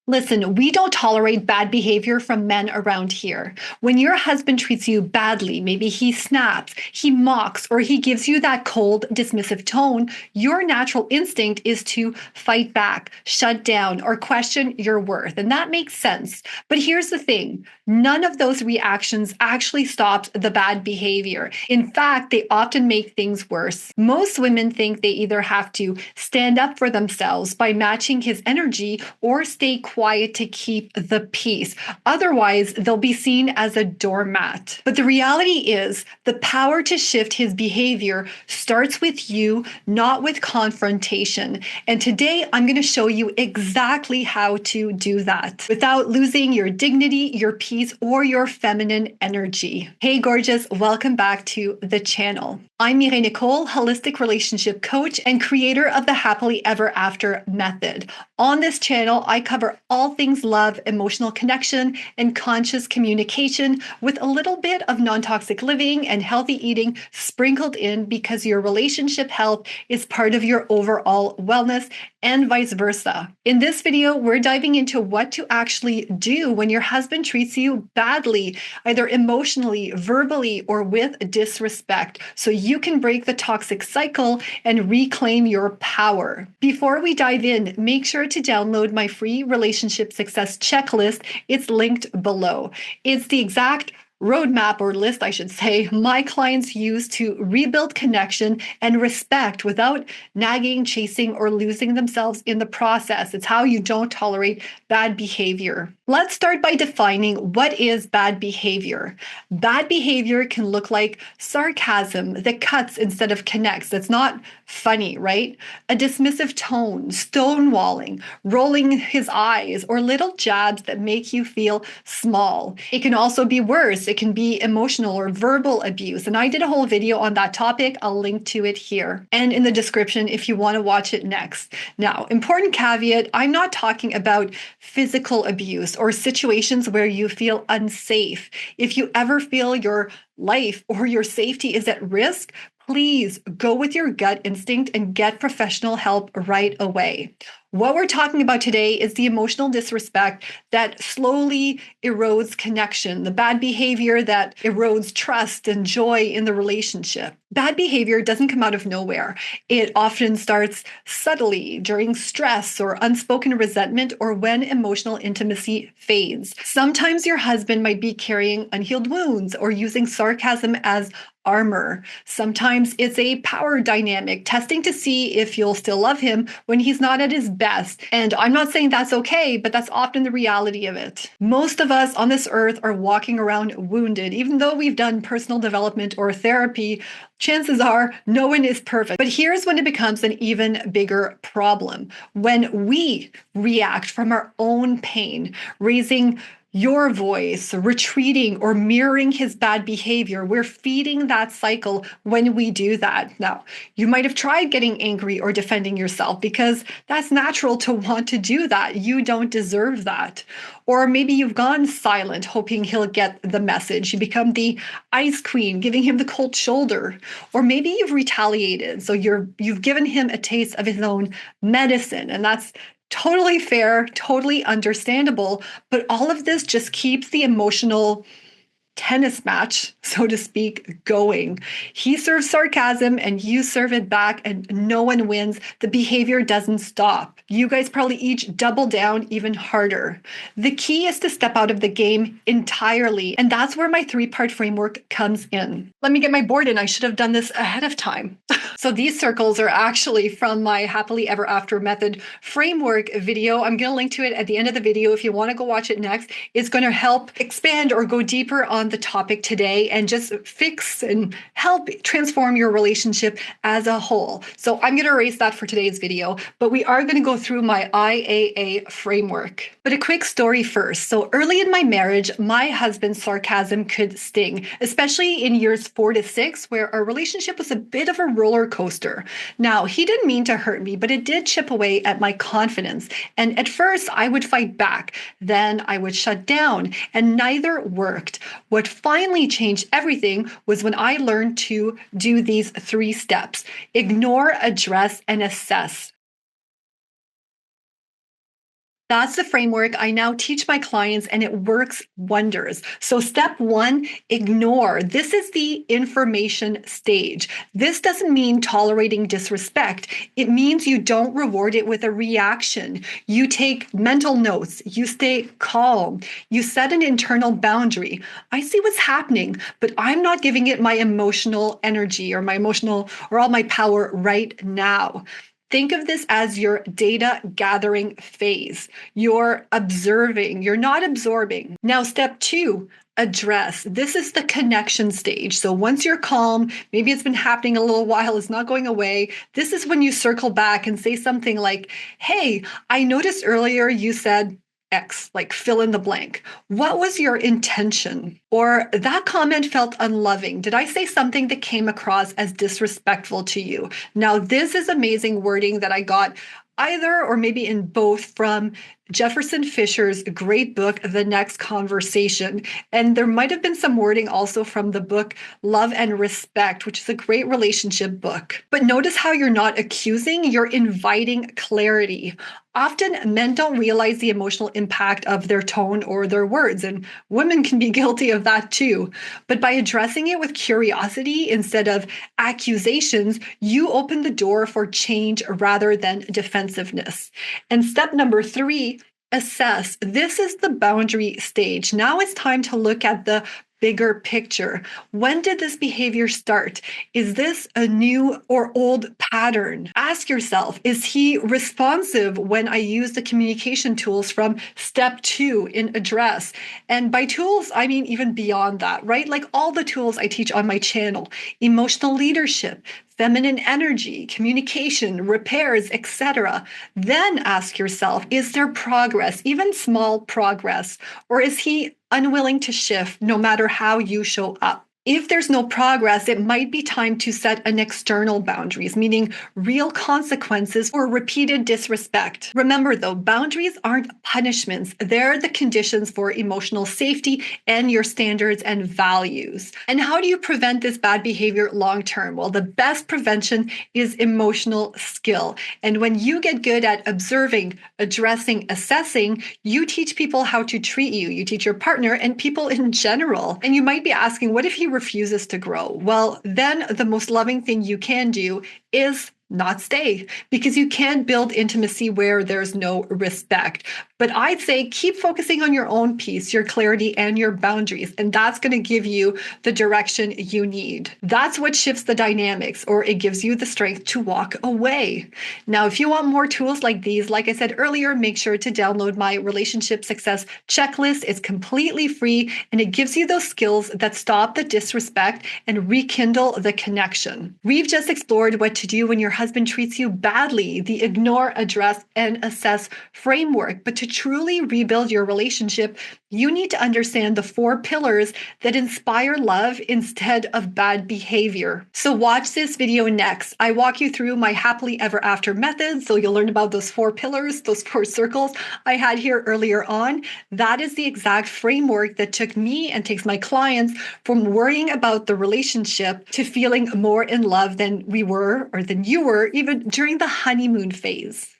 Listen, we don't tolerate bad behavior from men around here. When your husband treats you badly, maybe he snaps, he mocks, or he gives you that cold, dismissive tone, your natural instinct is to fight back, shut down, or question your worth. And that makes sense. But here's the thing, none of those reactions actually stops the bad behavior. In fact, they often make things worse. Most women think they either have to stand up for themselves by matching his energy or stay quiet to keep the peace. Otherwise, they'll be seen as a doormat. But the reality is, the power to shift his behavior starts with you, not with confrontation. And today, I'm going to show you exactly how to do that without losing your dignity, your peace, or your feminine energy. Hey, gorgeous, welcome back to the channel. I'm Mireille Nicole, holistic relationship coach and creator of the Happily Ever After method. On this channel, I cover all things love, emotional connection, and conscious communication with a little bit of non-toxic living and healthy eating sprinkled in because your relationship health is part of your overall wellness and vice versa. In this video, we're diving into what to actually do when your husband treats you badly, either emotionally, verbally, or with disrespect, so you can break the toxic cycle and reclaim your power. Before we dive in, make sure to download my free relationship success checklist. It's linked below. It's the exact roadmap, or list, I should say, my clients use to rebuild connection and respect without nagging, chasing, or losing themselves in the process. It's how you don't tolerate bad behavior. Let's start by defining what is bad behavior. Bad behavior can look like sarcasm that cuts instead of connects. That's not funny, right? A dismissive tone, stonewalling, rolling his eyes, or little jabs that make you feel small. It can also be worse. It can be emotional or verbal abuse. And I did a whole video on that topic. I'll link to it here and in the description if you want to watch it next. Now, important caveat, I'm not talking about physical abuse or situations where you feel unsafe. If you ever feel your life or your safety is at risk, please go with your gut instinct and get professional help right away. What we're talking about today is the emotional disrespect that slowly erodes connection, the bad behavior that erodes trust and joy in the relationship. Bad behavior doesn't come out of nowhere. It often starts subtly during stress or unspoken resentment or when emotional intimacy fades. Sometimes your husband might be carrying unhealed wounds or using sarcasm as armor. Sometimes it's a power dynamic, testing to see if you'll still love him when he's not at his best. And I'm not saying that's okay, but that's often the reality of it. Most of us on this earth are walking around wounded. Even though we've done personal development or therapy, chances are no one is perfect. But here's when it becomes an even bigger problem. When we react from our own pain, raising your voice, retreating, or mirroring his bad behavior, we're feeding that cycle when we do that. Now, you might have tried getting angry or defending yourself because that's natural to want to do that. You don't deserve that. Or maybe you've gone silent, hoping he'll get the message. You become the ice queen, giving him the cold shoulder. Or maybe you've retaliated, so you've given him a taste of his own medicine, and that's totally fair, totally understandable, but all of this just keeps the emotional tennis match, so to speak, going. He serves sarcasm and you serve it back, and no one wins. The behavior doesn't stop. You guys probably each double down even harder. The key is to step out of the game entirely, and that's where my 3-part framework comes in. Let me get my board in. I should have done this ahead of time. So these circles are actually from my Happily Ever After method framework video. I'm going to link to it at the end of the video if you want to go watch it next. It's going to help expand or go deeper on the topic today and just fix and help transform your relationship as a whole. So I'm going to erase that for today's video, but we are going to go through my IAA framework. But a quick story first. So early in my marriage, my husband's sarcasm could sting, especially in years 4 to 6, where our relationship was a bit of a roller coaster. Now, he didn't mean to hurt me, but it did chip away at my confidence. And at first, I would fight back. Then I would shut down, and neither worked. What finally changed everything was when I learned to do these 3 steps: ignore, address, and assess. That's the framework I now teach my clients, and it works wonders. So, step one, ignore. This is the information stage. This doesn't mean tolerating disrespect. It means you don't reward it with a reaction. You take mental notes. You stay calm. You set an internal boundary. I see what's happening, but I'm not giving it my emotional energy or my emotional or all my power right now. Think of this as your data gathering phase. You're observing, you're not absorbing. Now, step two, address. This is the connection stage. So once you're calm, maybe it's been happening a little while, it's not going away. This is when you circle back and say something like, hey, I noticed earlier you said X, like fill in the blank. What was your intention? Or that comment felt unloving. Did I say something that came across as disrespectful to you? Now, this is amazing wording that I got either or maybe in both from Jefferson Fisher's great book, The Next Conversation. And there might have been some wording also from the book Love and Respect, which is a great relationship book. But notice how you're not accusing, you're inviting clarity. Often men don't realize the emotional impact of their tone or their words, and women can be guilty of that too. But by addressing it with curiosity instead of accusations, you open the door for change rather than defensiveness. And step number three, assess. This is the boundary stage. Now it's time to look at the bigger picture. When did this behavior start? Is this a new or old pattern? Ask yourself, is he responsive when I use the communication tools from step two in address? And by tools, I mean even beyond that, right? Like all the tools I teach on my channel, emotional leadership, feminine energy, communication, repairs, etc. Then ask yourself, is there progress, even small progress, or is he unwilling to shift no matter how you show up? If there's no progress, it might be time to set an external boundaries, meaning real consequences for repeated disrespect. Remember though, boundaries aren't punishments. They're the conditions for emotional safety and your standards and values. And how do you prevent this bad behavior long term? Well, the best prevention is emotional skill. And when you get good at observing, addressing, assessing, you teach people how to treat you. You teach your partner and people in general. And you might be asking, what if he refuses to grow? Well, then the most loving thing you can do is not stay, because you can't build intimacy where there's no respect. But I'd say keep focusing on your own peace, your clarity, and your boundaries. And that's going to give you the direction you need. That's what shifts the dynamics, or it gives you the strength to walk away. Now, if you want more tools like these, like I said earlier, make sure to download my relationship success checklist. It's completely free, and it gives you those skills that stop the disrespect and rekindle the connection. We've just explored what to do when your husband treats you badly, the ignore, address, and assess framework. But to truly rebuild your relationship, you need to understand the 4 pillars that inspire love instead of bad behavior. So watch this video next. I walk you through my happily ever after method, so you'll learn about those 4 pillars, those 4 circles I had here earlier on. That is the exact framework that took me and takes my clients from worrying about the relationship to feeling more in love than we were or than you were even during the honeymoon phase.